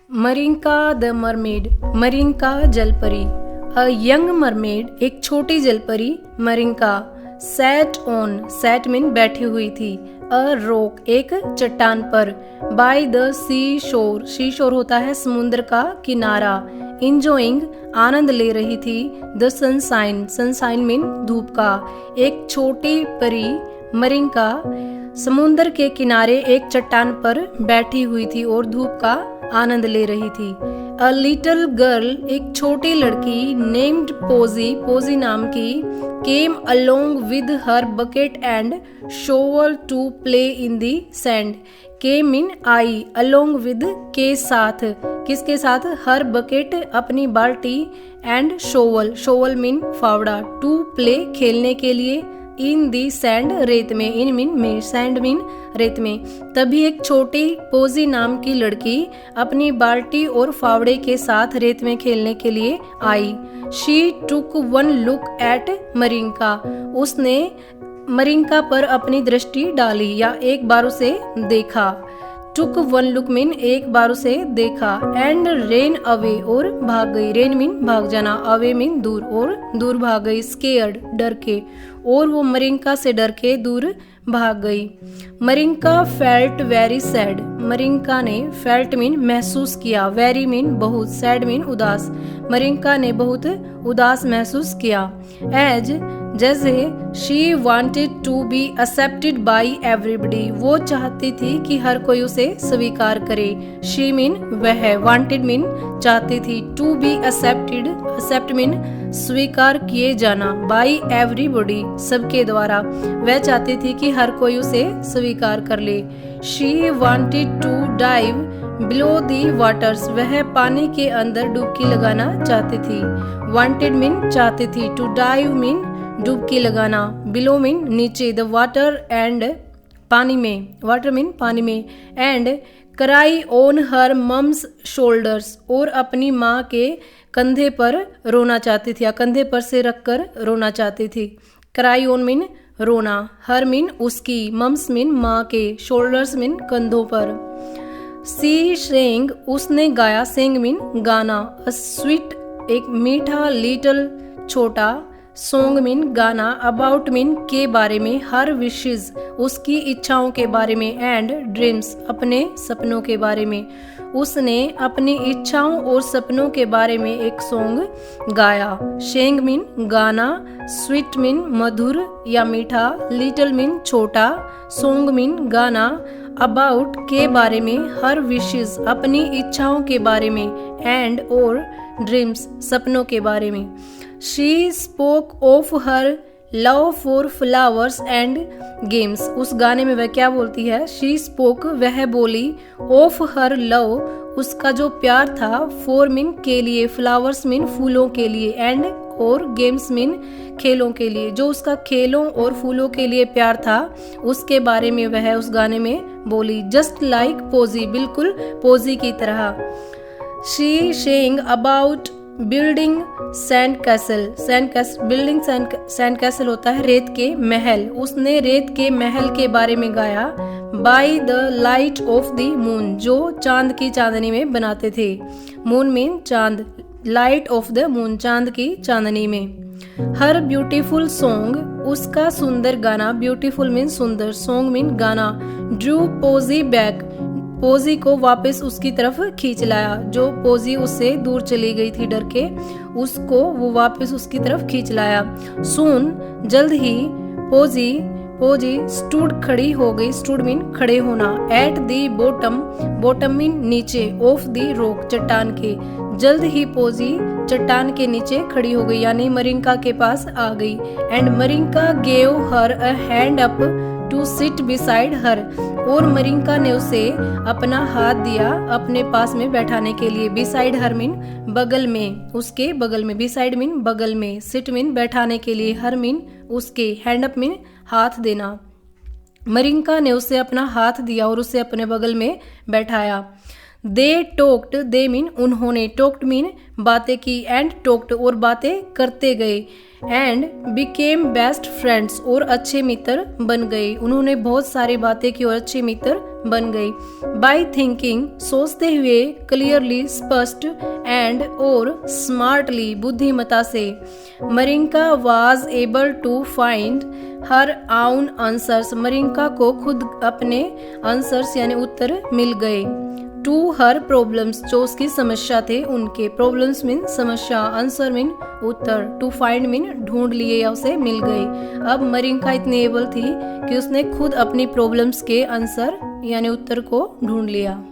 Marinka the mermaid, Marinka जलपरी। A young mermaid, एक छोटी जलपरी, मरिंका, सैट मीन बैठी हुई थी, अ रॉक, एक चट्टान पर, बाय द सी शोर होता है समुद्र का किनारा, इंजॉइंग, आनंद ले रही थी, द सनसाइन मीन धूप का। एक छोटी परी मरिंका समुद्र के किनारे एक चट्टान पर बैठी हुई थी और धूप का आनंद ले रही थी। अ लिटिल गर्ल, एक छोटी लड़की, नेम्ड पोजी नाम की, came along with her bucket and shovel to play in the sand. Came mean आई, अलोंग विद के साथ, किसके साथ, हर बकेट अपनी बाल्टी, एंड शोवल मीन फावड़ा, टू प्ले खेलने के लिए, इन दी सैंड रेत में, इन मीन में, सैंड मीन रेत में। तभी एक छोटी पोजी नाम की लड़की अपनी बाल्टी और फावड़े के साथ रेत में खेलने के लिए आई। She took one look at Marinka, उसने मरिंका पर अपनी दृष्टि डाली या एक बार उसे देखा। टुक वन लुक मीन एक बार उसे देखा, एंड रेन अवे, और भाग गई, रेन मीन भाग जाना, अवे मीन दूर, और दूर भाग गई, स्केयर्ड डर के, और वो मरिंका से डर के दूर भाग गई। Marinka felt very sad, Marinka ने, फेल्ट मीन महसूस किया, वेरी मीन बहुत, सैड मीन उदास, मरिंका ने बहुत उदास महसूस किया। जैसे she wanted to be accepted by everybody, वो चाहती थी कि हर कोई उसे स्वीकार करे। शी मीन वह, वांटेड मीन चाहती थी, to be accepted, accept mean स्वीकार किए जाना, बाय एवरीबडी सबके द्वारा, वह चाहती थी कि हर कोई उसे स्वीकार कर ले। She wanted to dive below the waters, वह पानी के अंदर डुबकी लगाना चाहती थी। वांटेड मीन चाहती थी, टू डाइव मीन डुबकी लगाना, बिलो मीन नीचे, द वाटर एंड पानी में, वाटर मीन पानी में, and cry on her mum's shoulders, और अपनी माँ के कंधे पर रोना चाहती थी या कंधे पर से रखकर रोना चाहती थी। क्राई ऑन मीन रोना, हर मीन उसकी, मम्स मीन माँ के, शोल्डर्स मीन कंधों पर। सी सेंग, उसने गाया, सेंग मीन गाना, अ स्वीट, एक मीठा, लिटिल छोटा, सॉन्ग मीन गाना, अबाउट मीन के बारे में, हर विशेज उसकी इच्छाओं के बारे में, एंड ड्रीम्स अपने सपनों के बारे में। उसने अपनी इच्छाओं और सपनों के बारे में एक सॉन्ग गाया। शेंग मीन गाना, स्वीट मीन मधुर या मीठा, लिटिल मीन छोटा, सॉन्ग मीन गाना, अबाउट के बारे में, हर विशेज अपनी इच्छाओं के बारे में, एंड और ड्रीम्स सपनों के बारे में। She spoke of her love for flowers and games, उस गाने में वह क्या बोलती है, शी स्पोक वह बोली, ऑफ हर लव उसका जो प्यार था, फॉर मीन के लिए, फ्लावर्स मीन फूलों के लिए, एंड और गेम्स मीन खेलों के लिए, जो उसका खेलों और फूलों के लिए प्यार था उसके बारे में वह उस गाने में बोली। जस्ट लाइक पोजी, बिल्कुल पोजी की तरह। She saying about building sand castle, building sand castle होता है रेत के महल, उसने रेत के महल के बारे में गाया। By the light of the moon, जो चांद की चांदनी में बनाते थे, मून मीन चांद, लाइट ऑफ द मून चांद की चांदनी में। हर ब्यूटीफुल सॉन्ग, उसका सुंदर गाना, ब्यूटीफुल मीन सुंदर, सॉन्ग मीन गाना, ड्रू पोजी बैक, पोजी को वापस उसकी तरफ खींच लाया, जो पोजी उससे दूर चली गई थी डर के, उसको वो वापस उसकी तरफ खींच लाया। सून जल्द ही, पोजी स्टूड खड़ी हो गई, स्टूड मीन खड़े होना, एट दी बॉटम मीन नीचे, ऑफ दी रॉक चट्टान के, जल्द ही पोजी चट्टान के नीचे खड़ी हो गई यानी मरिंका के पास आ गई। And Marinka gave her a hand up to sit beside her, और मरिंका ने उसे अपना हाथ दिया अपने पास में बैठाने के लिए। बिसाइड हर मीन बगल में, उसके बगल में, बिसाइड मीन बगल में, सिट मीन बैठाने के लिए, हर मीन उसके, हैंड अप मीन हाथ देना। मरिंका ने उसे अपना हाथ दिया और उसे अपने बगल में बैठाया। दे टोक्ड, दे मीन उन्होंने, टोक्ड मीन बातें की, एंड टोक्ड और बातें करते गए, एंड बिकेम बेस्ट फ्रेंड्स और अच्छे मित्र बन गए। उन्होंने बहुत सारी बातें की और अच्छे मित्र बन गए। बाय थिंकिंग सोचते हुए, क्लियरली स्पष्ट, एंड और स्मार्टली बुद्धिमता से, Marinka was able to find her own answers, Marinka को खुद अपने आंसर्स यानी उत्तर मिल गए। टू हर प्रॉब्लम्स, जो उसकी समस्या थे उनके, प्रॉब्लम्स मीन समस्या, आंसर मीन उत्तर, टू फाइंड मीन ढूंढ लिए या उसे मिल गए। अब मरिंका इतनी एबल थी कि उसने खुद अपनी प्रॉब्लम्स के आंसर यानी उत्तर को ढूंढ लिया।